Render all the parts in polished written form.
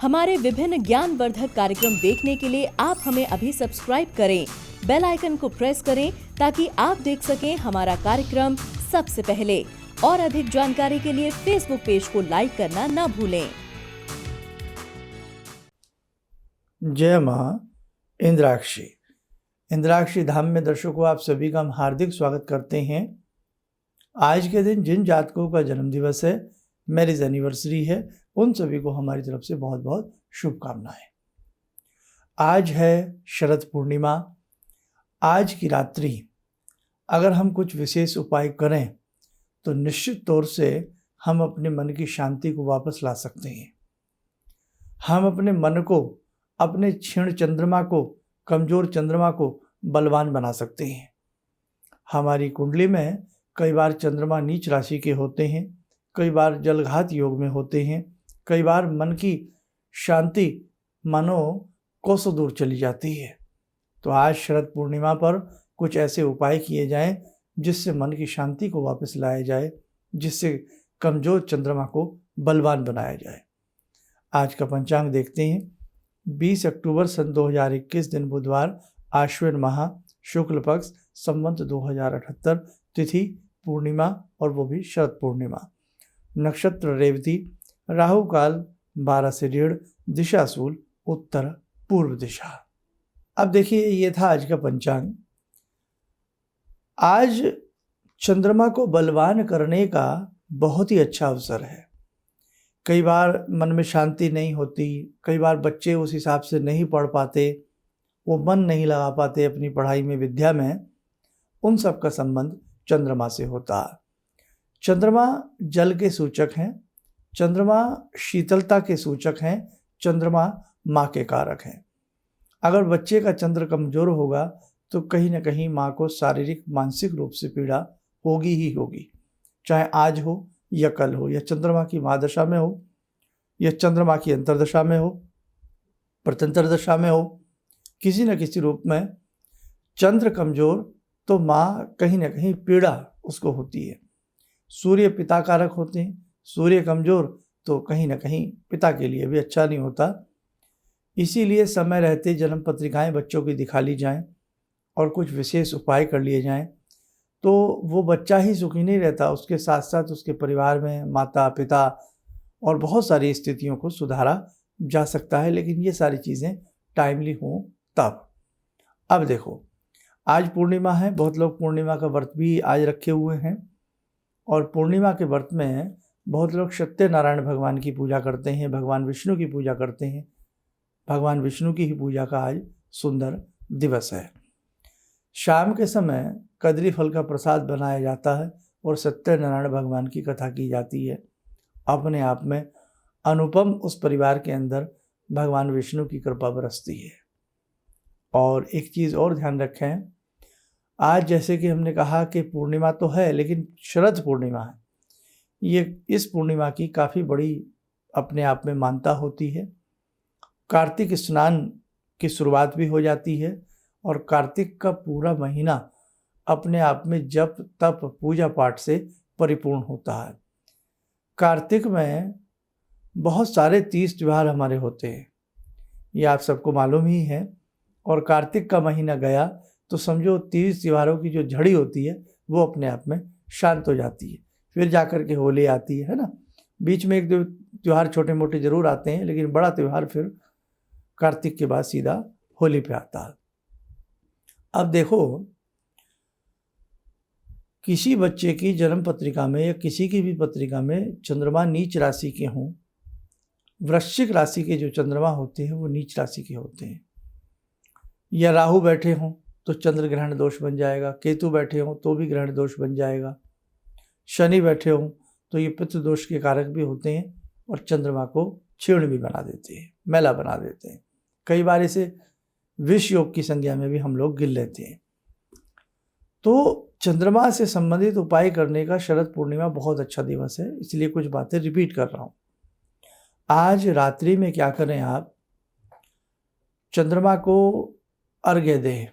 हमारे विभिन्न ज्ञानवर्धक कार्यक्रम देखने के लिए आप हमें अभी सब्सक्राइब करें, बेल आइकन को प्रेस करें ताकि आप देख सकें हमारा कार्यक्रम सबसे पहले। और अधिक जानकारी के लिए फेसबुक पेज को लाइक करना न भूलें। जय मां इंद्राक्षी। इंद्राक्षी धाम में दर्शकों आप सभी का हम हार्दिक स्वागत करते हैं। आज के दिन जिन जातकों का जन्म दिवस है, मैरिज एनिवर्सरी है, उन सभी को हमारी तरफ से बहुत बहुत शुभकामनाएं। आज है शरद पूर्णिमा। आज की रात्रि अगर हम कुछ विशेष उपाय करें तो निश्चित तौर से हम अपने मन की शांति को वापस ला सकते हैं। हम अपने मन को, अपने क्षीण चंद्रमा को, कमजोर चंद्रमा को बलवान बना सकते हैं। हमारी कुंडली में कई बार चंद्रमा नीच राशि के होते हैं, कई बार जलघात योग में होते हैं, कई बार मन की शांति मानो कोसों दूर चली जाती है। तो आज शरद पूर्णिमा पर कुछ ऐसे उपाय किए जाएं जिससे मन की शांति को वापस लाया जाए, जिससे कमजोर चंद्रमा को बलवान बनाया जाए। आज का पंचांग देखते हैं। 20 अक्टूबर सन 2021 दिन बुधवार, आश्विन माह, शुक्ल पक्ष, संवत 2078, तिथि पूर्णिमा और वो भी शरद पूर्णिमा, नक्षत्र रेवती, राहु काल 12 से 1:30, दिशा शूल उत्तर पूर्व दिशा। अब देखिए, ये था आज का पंचांग। आज चंद्रमा को बलवान करने का बहुत ही अच्छा अवसर है। कई बार मन में शांति नहीं होती, कई बार बच्चे उस हिसाब से नहीं पढ़ पाते, वो मन नहीं लगा पाते अपनी पढ़ाई में, विद्या में। उन सब का संबंध चंद्रमा से होता है। चंद्रमा जल के सूचक हैं, चंद्रमा शीतलता के सूचक हैं, चंद्रमा माँ के कारक हैं। अगर बच्चे का चंद्र कमजोर होगा तो कहीं ना कहीं माँ को शारीरिक मानसिक रूप से पीड़ा होगी ही होगी, चाहे आज हो या कल हो, या चंद्रमा की महादशा में हो या चंद्रमा की अंतर्दशा में हो, प्रत्यंतर दशा में हो, किसी न किसी रूप में चंद्र कमजोर तो माँ कहीं ना कहीं पीड़ा उसको होती है। सूर्य पिता कारक होते हैं, सूर्य कमजोर तो कहीं ना कहीं पिता के लिए भी अच्छा नहीं होता। इसीलिए समय रहते जन्म पत्रिकाएं बच्चों की दिखा ली जाएं और कुछ विशेष उपाय कर लिए जाएं, तो वो बच्चा ही सुखी नहीं रहता, उसके साथ साथ उसके परिवार में माता पिता और बहुत सारी स्थितियों को सुधारा जा सकता है। लेकिन ये सारी चीज़ें टाइमली हों तब। अब देखो, आज पूर्णिमा है, बहुत लोग पूर्णिमा का व्रत भी आज रखे हुए हैं, और पूर्णिमा के व्रत में बहुत लोग सत्यनारायण भगवान की पूजा करते हैं, भगवान विष्णु की पूजा करते हैं। भगवान विष्णु की ही पूजा का आज सुंदर दिवस है। शाम के समय कदली फल का प्रसाद बनाया जाता है और सत्यनारायण भगवान की कथा की जाती है। अपने आप में अनुपम उस परिवार के अंदर भगवान विष्णु की कृपा बरसती है। और एक चीज़ और ध्यान रखें, आज जैसे कि हमने कहा कि पूर्णिमा तो है, लेकिन शरद पूर्णिमा है। ये इस पूर्णिमा की काफ़ी बड़ी अपने आप में मान्यता होती है। कार्तिक स्नान की शुरुआत भी हो जाती है और कार्तिक का पूरा महीना अपने आप में जप तप पूजा पाठ से परिपूर्ण होता है। कार्तिक में बहुत सारे तीज त्यौहार हमारे होते हैं, ये आप सबको मालूम ही है। और कार्तिक का महीना गया तो समझो तीज त्योहारों की जो झड़ी होती है वो अपने आप में शांत हो जाती है। फिर जाकर के होली आती है ना। बीच में एक दो त्यौहार छोटे मोटे जरूर आते हैं, लेकिन बड़ा त्यौहार फिर कार्तिक के बाद सीधा होली पे आता है। अब देखो, किसी बच्चे की जन्म पत्रिका में या किसी की भी पत्रिका में चंद्रमा नीच राशि के हों, वृश्चिक राशि के जो चंद्रमा होते हैं वो नीच राशि के होते हैं, या राहु बैठे हों तो चंद्र ग्रहण दोष बन जाएगा, केतु बैठे हों तो भी ग्रहण दोष बन जाएगा, शनि बैठे हों तो ये पितृ दोष के कारक भी होते हैं और चंद्रमा को क्षीण भी बना देते हैं, मैला बना देते हैं। कई बार इसे विष योग की संज्ञा में भी हम लोग गिन लेते हैं। तो चंद्रमा से संबंधित उपाय करने का शरद पूर्णिमा बहुत अच्छा दिवस है, इसलिए कुछ बातें रिपीट कर रहा हूँ। आज रात्रि में क्या करें, आप चंद्रमा को अर्घ्य दें,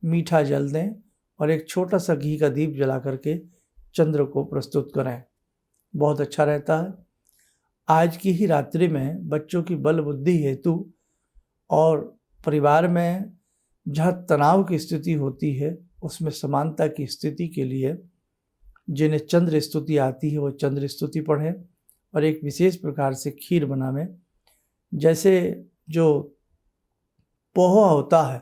मीठा जल दें और एक छोटा सा घी का दीप जला करके चंद्र को प्रस्तुत करें, बहुत अच्छा रहता है। आज की ही रात्रि में बच्चों की बल बुद्धि हेतु और परिवार में जहाँ तनाव की स्थिति होती है उसमें समानता की स्थिति के लिए जिन्हें चंद्र स्तुति आती है वो चंद्र स्तुति पढ़ें और एक विशेष प्रकार से खीर बनावें। जैसे जो पोहा होता है,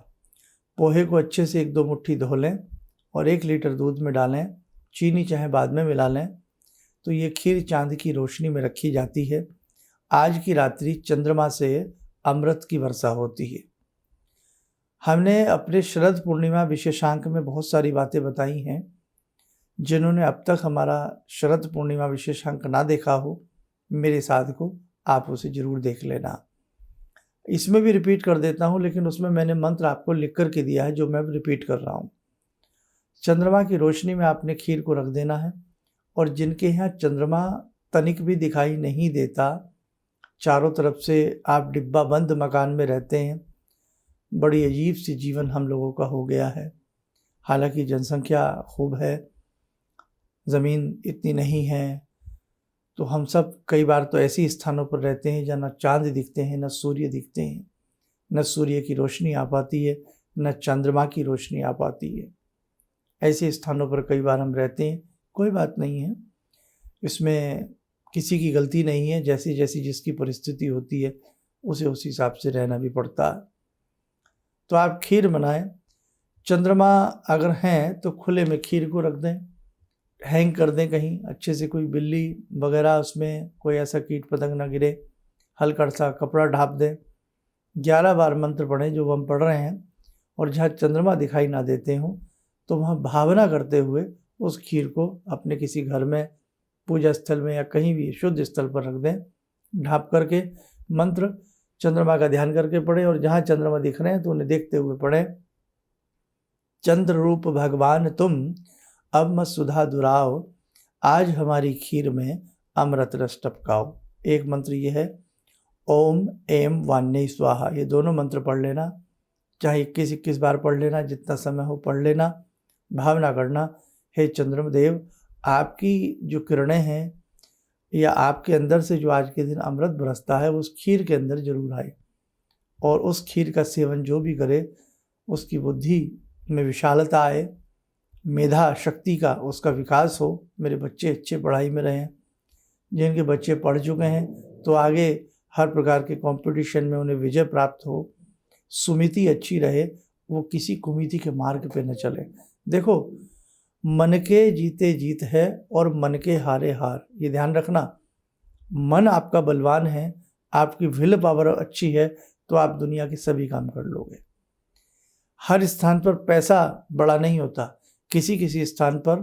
पोहे को अच्छे से 1-2 मुट्ठी धो लें और 1 लीटर दूध में डालें, चीनी चाहे बाद में मिला लें, तो ये खीर चांद की रोशनी में रखी जाती है। आज की रात्रि चंद्रमा से अमृत की वर्षा होती है। हमने अपने शरद पूर्णिमा विशेषांक में बहुत सारी बातें बताई हैं। जिन्होंने अब तक हमारा शरद पूर्णिमा विशेषांक ना देखा हो, मेरे साथ को आप उसे ज़रूर देख लेना। इसमें भी रिपीट कर देता हूँ, लेकिन उसमें मैंने मंत्र आपको लिख कर के दिया है जो मैं रिपीट कर रहा हूँ। चंद्रमा की रोशनी में आपने खीर को रख देना है और जिनके यहाँ चंद्रमा तनिक भी दिखाई नहीं देता, चारों तरफ से आप डिब्बा बंद मकान में रहते हैं, बड़ी अजीब सी जीवन हम लोगों का हो गया है। हालांकि जनसंख्या खूब है, ज़मीन इतनी नहीं है, तो हम सब कई बार तो ऐसी स्थानों पर रहते हैं जहाँ न चांद दिखते हैं, न सूर्य दिखते हैं, न सूर्य की रोशनी आ पाती है, न चंद्रमा की रोशनी आ पाती है। ऐसे स्थानों पर कई बार हम रहते हैं। कोई बात नहीं है, इसमें किसी की गलती नहीं है। जैसी जैसी जिसकी परिस्थिति होती है उसे उस हिसाब से रहना भी पड़ता है। तो आप खीर बनाएं। चंद्रमा अगर हैं तो खुले में खीर को रख दें, हैंग कर दें कहीं अच्छे से, कोई बिल्ली वगैरह उसमें कोई ऐसा कीट पतंग ना गिरे, हल्का सा कपड़ा ढाँप दें। 11 बार मंत्र पढ़ें जो हम पढ़ रहे हैं, और जहाँ चंद्रमा दिखाई ना देते हों तो वहाँ भावना करते हुए उस खीर को अपने किसी घर में, पूजा स्थल में या कहीं भी शुद्ध स्थल पर रख दें। ढाँप करके मंत्र चंद्रमा का ध्यान करके पढ़ें और जहाँ चंद्रमा दिख रहे हैं तो उन्हें देखते हुए पढ़ें। चंद्र रूप भगवान तुम अब मत सुधा दुराओ, आज हमारी खीर में अमृत रस टपकाओ। एक मंत्र ये है, ओम एम वान्य स्वाहा। ये दोनों मंत्र पढ़ लेना, चाहे 21 बार पढ़ लेना, जितना समय हो पढ़ लेना। भावना करना, हे चंद्रदेव, आपकी जो किरणें हैं या आपके अंदर से जो आज के दिन अमृत बरसता है उस खीर के अंदर जरूर आए, और उस खीर का सेवन जो भी करे उसकी बुद्धि में विशालता आए, मेधा शक्ति का उसका विकास हो, मेरे बच्चे अच्छे पढ़ाई में रहें। जिनके बच्चे पढ़ चुके हैं तो आगे हर प्रकार के कंपटीशन में उन्हें विजय प्राप्त हो, सुमिति अच्छी रहे, वो किसी कुमिति के मार्ग पे न चले। देखो, मन के जीते जीत है और मन के हारे हार, ये ध्यान रखना। मन आपका बलवान है, आपकी विल पावर अच्छी है तो आप दुनिया के सभी काम कर लोगे। हर स्थान पर पैसा बड़ा नहीं होता, किसी किसी स्थान पर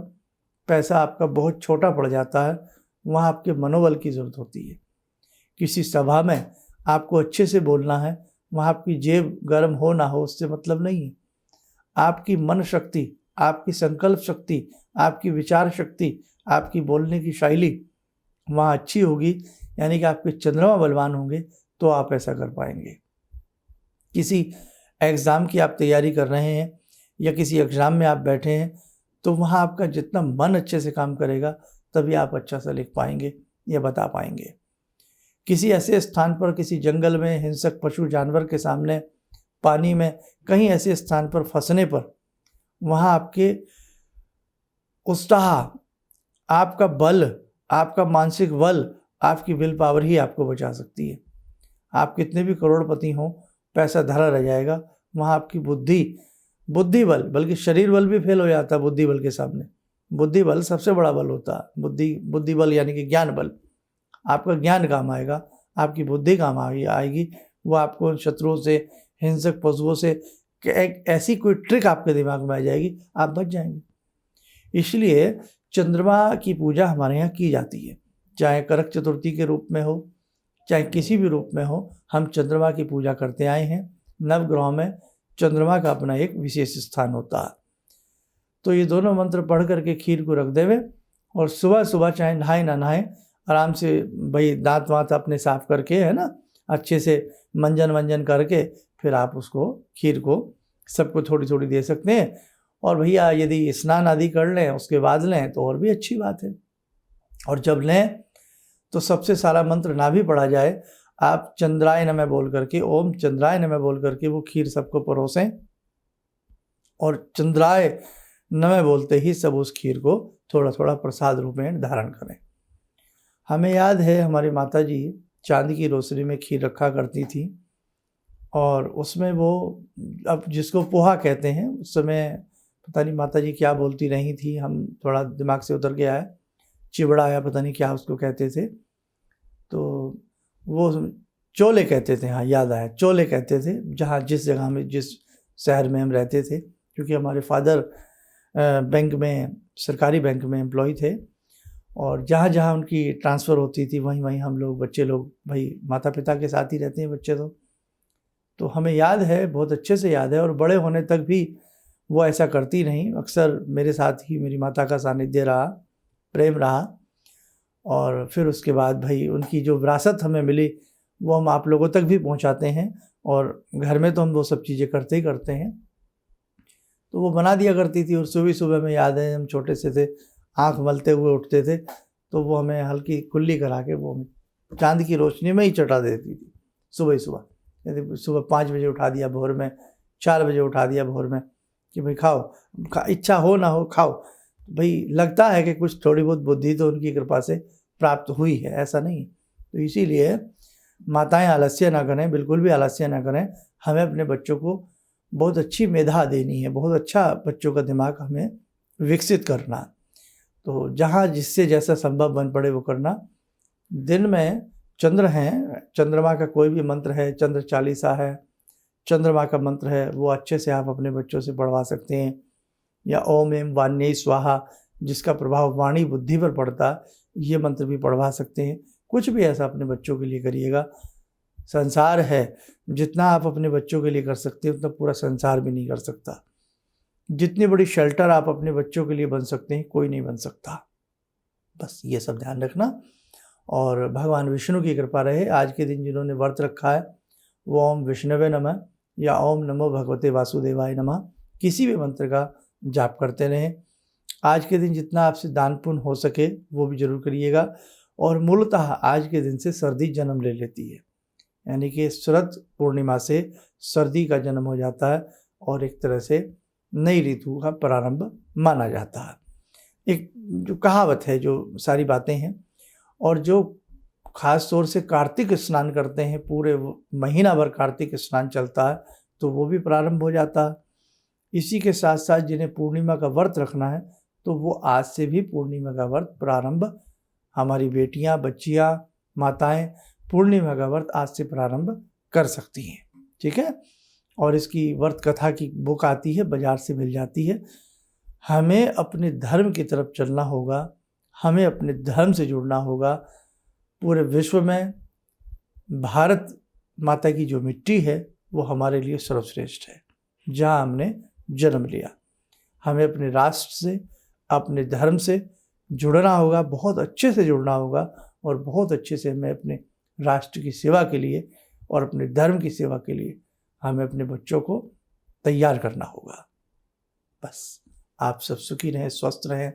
पैसा आपका बहुत छोटा पड़ जाता है, वहाँ आपके मनोबल की ज़रूरत होती है। किसी सभा में आपको अच्छे से बोलना है, वहाँ आपकी जेब गर्म हो ना हो उससे मतलब नहीं है। आपकी मन शक्ति, आपकी संकल्प शक्ति, आपकी विचार शक्ति, आपकी बोलने की शैली वहाँ अच्छी होगी, यानी कि आपके चंद्रमा बलवान होंगे तो आप ऐसा कर पाएंगे। किसी एग्ज़ाम की आप तैयारी कर रहे हैं या किसी एग्ज़ाम में आप बैठे हैं तो वहाँ आपका जितना मन अच्छे से काम करेगा तभी आप अच्छा सा लिख पाएंगे या बता पाएंगे। किसी ऐसे स्थान पर, किसी जंगल में, हिंसक पशु जानवर के सामने, पानी में, कहीं ऐसे स्थान पर फंसने पर वहाँ आपके उत्साह, आपका बल, आपका मानसिक बल, आपकी विल पावर ही आपको बचा सकती है। आप कितने भी करोड़पति हों, पैसा धरा रह जाएगा, वहाँ आपकी बुद्धि बल, बल्कि शरीर बल भी फेल हो जाता है बुद्धि बल के सामने। बुद्धि बल सबसे बड़ा बल होता है। बुद्धि बल यानी कि ज्ञान बल, आपका ज्ञान काम आएगा, आपकी बुद्धि काम आएगी, वो आपको शत्रुओं से, हिंसक पशुओं से, एक ऐसी कोई ट्रिक आपके दिमाग में आ जाएगी, आप बच जाएंगे। इसलिए चंद्रमा की पूजा हमारे यहाँ की जाती है, चाहे करक चतुर्थी के रूप में हो, चाहे किसी भी रूप में हो, हम चंद्रमा की पूजा करते आए हैं। नवग्रहों में चंद्रमा का अपना एक विशेष स्थान होता है। तो ये दोनों मंत्र पढ़ करके खीर को रख देवे और सुबह सुबह चाहे नहाए ना नहाए, आराम से भाई दांत वाँत अपने साफ करके, है ना, अच्छे से मंजन वंजन करके फिर आप उसको, खीर को सबको थोड़ी थोड़ी दे सकते हैं। और भैया यदि स्नान आदि कर लें उसके बाद लें तो और भी अच्छी बात है। और जब लें तो सबसे सारा मंत्र ना भी पढ़ा जाए, आप चंद्राय नमः बोल करके, ओम चंद्राय नमः बोल करके वो खीर सबको परोसें, और चंद्राय नमः बोलते ही सब उस खीर को थोड़ा थोड़ा प्रसाद रूप में धारण करें। हमें याद है हमारी माता जी चांदी की रोसड़ी में खीर रखा करती थी, और उसमें वो, अब जिसको पोहा कहते हैं, उस समय पता नहीं माता जी क्या बोलती रही थी, हम थोड़ा दिमाग से उतर गया है, चिवड़ा या पता नहीं क्या उसको कहते थे, तो वो चोले कहते थे, हाँ याद आया, चोले कहते थे, जहाँ जिस जगह में जिस शहर में हम रहते थे, क्योंकि हमारे फादर बैंक में, सरकारी बैंक में एम्प्लॉय थे, और जहाँ जहाँ उनकी ट्रांसफ़र होती थी वहीं वहीं हम लोग, बच्चे लोग, भाई माता पिता के साथ ही रहते हैं बच्चे, तो हमें याद है, बहुत अच्छे से याद है, और बड़े होने तक भी वो ऐसा करती नहीं, अक्सर मेरे साथ ही मेरी माता का सानिध्य रहा, प्रेम रहा, और फिर उसके बाद भाई उनकी जो विरासत हमें मिली वो हम आप लोगों तक भी पहुंचाते हैं, और घर में तो हम वो सब चीज़ें करते ही करते हैं। तो वो बना दिया करती थी, और सुबह सुबह में याद है हम छोटे से थे, आँख मलते हुए उठते थे, तो वो हमें हल्की कुल्ली करा के वो हमें चांद की रोशनी में ही चटा देती थी सुबह ही सुबह। यदि सुबह 5 बजे उठा दिया भोर में, 4 बजे उठा दिया भोर में कि भाई खाओ, इच्छा हो ना हो खाओ, भाई लगता है कि कुछ थोड़ी बहुत बुद्धि तो उनकी कृपा से प्राप्त हुई है, ऐसा नहीं। तो इसीलिए माताएं आलस्य ना करें, बिल्कुल भी आलस्य ना करें, हमें अपने बच्चों को बहुत अच्छी मेधा देनी है, बहुत अच्छा बच्चों का दिमाग हमें विकसित करना, तो जहाँ जिससे जैसा संभव बन पड़े वो करना। दिन में चंद्र हैं, चंद्रमा का कोई भी मंत्र है, चंद्र चालीसा है, चंद्रमा का मंत्र है, वो अच्छे से आप अपने बच्चों से पढ़वा सकते हैं, या ओम एम वाण्ये स्वाहा, जिसका प्रभाव वाणी बुद्धि पर पड़ता, ये मंत्र भी पढ़वा सकते हैं। कुछ भी ऐसा अपने बच्चों के लिए करिएगा। संसार है, जितना आप अपने बच्चों के लिए कर सकते हैं उतना पूरा संसार भी नहीं कर सकता। जितनी बड़ी शेल्टर आप अपने बच्चों के लिए बन सकते हैं कोई नहीं बन सकता। बस ये सब ध्यान रखना, और भगवान विष्णु की कृपा रहे। आज के दिन जिन्होंने व्रत रखा है वो ओम विष्णवे नमः या ओम नमो भगवते वासुदेवाय नमः किसी भी मंत्र का जाप करते रहें। आज के दिन जितना आपसे दान पुण्य हो सके वो भी जरूर करिएगा। और मूलतः आज के दिन से सर्दी जन्म ले लेती है, यानी कि शरद पूर्णिमा से सर्दी का जन्म हो जाता है, और एक तरह से नई ऋतु का प्रारंभ माना जाता है। एक जो कहावत है, जो सारी बातें हैं, और जो खास तौर से कार्तिक स्नान करते हैं, पूरे महीना भर कार्तिक स्नान चलता है, तो वो भी प्रारंभ हो जाता है। इसी के साथ साथ जिन्हें पूर्णिमा का व्रत रखना है तो वो आज से भी पूर्णिमा का व्रत प्रारंभ, हमारी बेटियां, बच्चियां, माताएं पूर्णिमा का व्रत आज से प्रारंभ कर सकती हैं, ठीक है। और इसकी व्रत कथा की बुक आती है, बाजार से मिल जाती है। हमें अपने धर्म की तरफ चलना होगा, हमें अपने धर्म से जुड़ना होगा। पूरे विश्व में भारत माता की जो मिट्टी है वो हमारे लिए सर्वश्रेष्ठ है, जहाँ हमने जन्म लिया। हमें अपने राष्ट्र से, अपने धर्म से जुड़ना होगा, बहुत अच्छे से जुड़ना होगा, और बहुत अच्छे से हमें अपने राष्ट्र की सेवा के लिए और अपने धर्म की सेवा के लिए हमें अपने बच्चों को तैयार करना होगा। बस आप सब सुखी रहें, स्वस्थ रहें,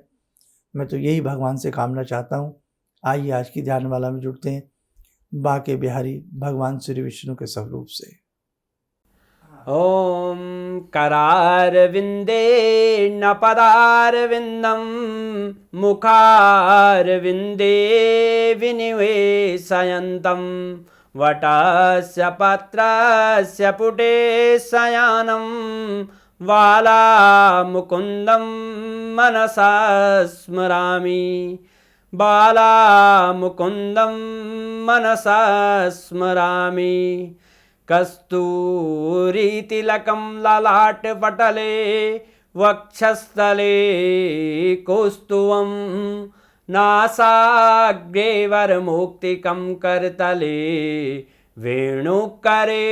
मैं तो यही भगवान से कामना चाहता हूँ। आइए आज की ध्यान माला में जुड़ते हैं बाके बिहारी भगवान श्री विष्णु के स्वरूप से। ॐ करारविन्दे न पदारविन्दं मुखारविन्दे विनिवेशयन्तं वटस्य पत्रस्य पुटे शयानं बालामुकुन्दं मनसा स्मरामि बालामुकुन्दं मनसा स्मरामि कस्तूरीतिलकं ललाटपटले वक्षस्थले कौस्तुभं नासाग्रे वरमुक्तिकं करतले वेणुकरे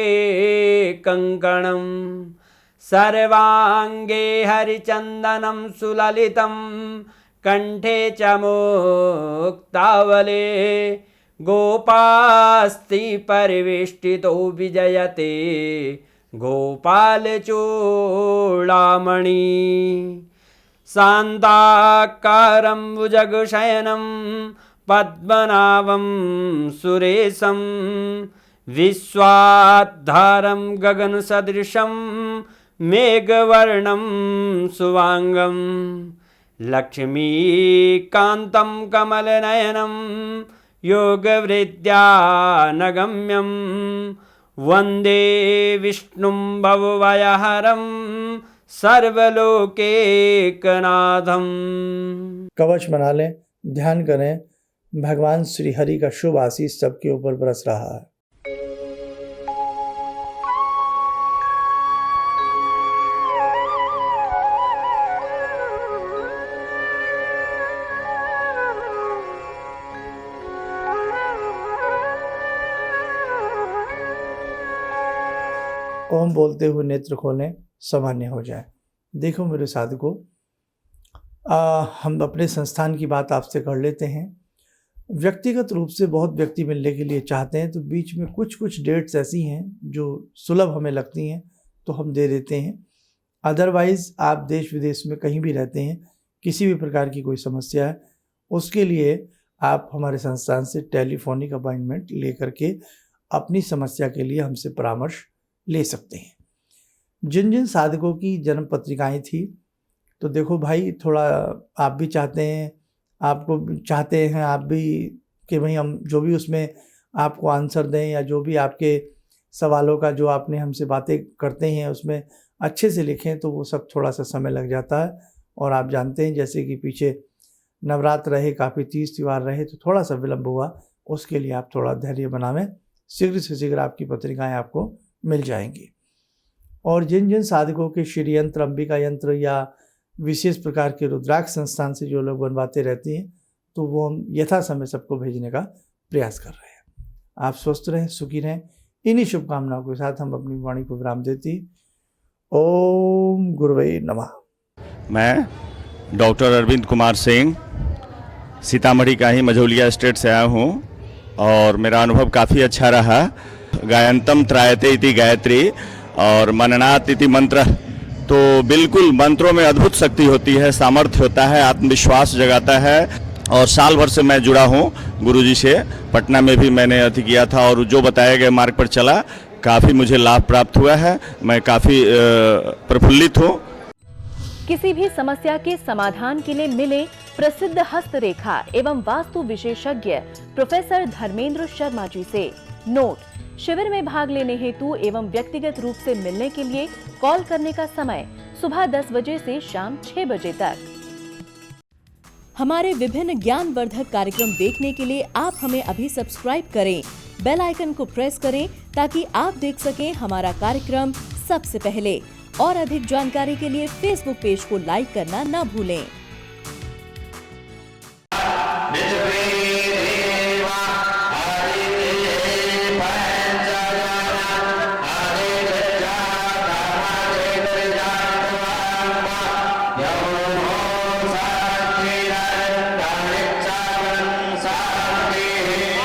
कङ्कणं सर्वाङ्गे हरिचन्दनं सुललितं कंठे च मुक्तावले गोपास्ति परिवेष्टितो विजयते गोपालचूडामणि शान्ताकारं भुजगशयनं पद्मनाभं सुरेशं विश्वाधारं गगनसदृशं मेघवर्णं शुभांगं लक्ष्मीकान्तं कमलनयनं योगवृद्ध्यानगम्यं वन्दे विष्णुं भवभयहरं सर्वलोकैकनाथं। कवच बना लें, ध्यान करें, भगवान श्री हरि का शुभ आशीष सबके ऊपर बरस रहा है। ओम बोलते हुए नेत्र खोलें, सामान्य हो जाए। देखो मेरे साधकों, हम अपने संस्थान की बात आपसे कर लेते हैं। व्यक्तिगत रूप से बहुत व्यक्ति मिलने के लिए चाहते हैं, तो बीच में कुछ डेट्स ऐसी हैं जो सुलभ हमें लगती हैं तो हम दे देते हैं। अदरवाइज़ आप देश विदेश में कहीं भी रहते हैं, किसी भी प्रकार की कोई समस्या है, उसके लिए आप हमारे संस्थान से टेलीफोनिक अपॉइंटमेंट ले करके अपनी समस्या के लिए हमसे परामर्श ले सकते हैं। जिन जिन साधकों की जन्म पत्रिकाएँ थी, तो देखो भाई, थोड़ा आप भी चाहते हैं, आपको चाहते हैं आप भी कि भाई हम जो भी उसमें आपको आंसर दें, या जो भी आपके सवालों का जो आपने हमसे बातें करते हैं उसमें अच्छे से लिखें, तो वो सब थोड़ा सा समय लग जाता है। और आप जानते हैं जैसे कि पीछे नवरात्र रहे, काफ़ी तीज त्यौहार रहे, तो थोड़ा सा विलम्ब हुआ। उसके लिए आप थोड़ा धैर्य बनावें, शीघ्र से शीघ्र आपकी पत्रिकाएँ आपको मिल जाएंगी। और जिन जिन साधकों के श्री यंत्र, अंबिका यंत्र या विशेष प्रकार के रुद्राक्ष संस्थान से जो लोग बनवाते रहते हैं, तो वो हम यथा समय सबको भेजने का प्रयास कर रहे हैं। आप स्वस्थ रहें, सुखी रहें। इन्हीं शुभकामनाओं के साथ हम अपनी वाणी को विराम देती। ओम गुरुवे नमः। मैं डॉक्टर अरविंद कुमार सिंह सीतामढ़ी का ही मझौलिया स्टेट से आया हूँ और मेरा अनुभव काफ़ी अच्छा रहा। गायंतम त्रायते इति गायत्री और मननात इति मंत्र, तो बिल्कुल मंत्रों में अद्भुत शक्ति होती है, सामर्थ्य होता है, आत्मविश्वास जगाता है। और साल भर से मैं जुड़ा हूँ गुरुजी से। पटना में भी मैंने अति किया था और जो बताए गए मार्ग पर चला, काफ़ी मुझे लाभ प्राप्त हुआ है। मैं काफ़ी प्रफुल्लित हूँ। किसी भी समस्या के समाधान के लिए मिले प्रसिद्ध हस्तरेखा एवं वास्तु विशेषज्ञ प्रोफेसर धर्मेंद्र शर्मा जी से। नोट: शिविर में भाग लेने हेतु एवं व्यक्तिगत रूप से मिलने के लिए कॉल करने का समय सुबह 10 बजे से शाम 6 बजे तक। हमारे विभिन्न ज्ञानवर्धक कार्यक्रम देखने के लिए आप हमें अभी सब्सक्राइब करें, बेल आइकन को प्रेस करें ताकि आप देख सकें हमारा कार्यक्रम सबसे पहले। और अधिक जानकारी के लिए फेसबुक पेज को लाइक करना न भूलें।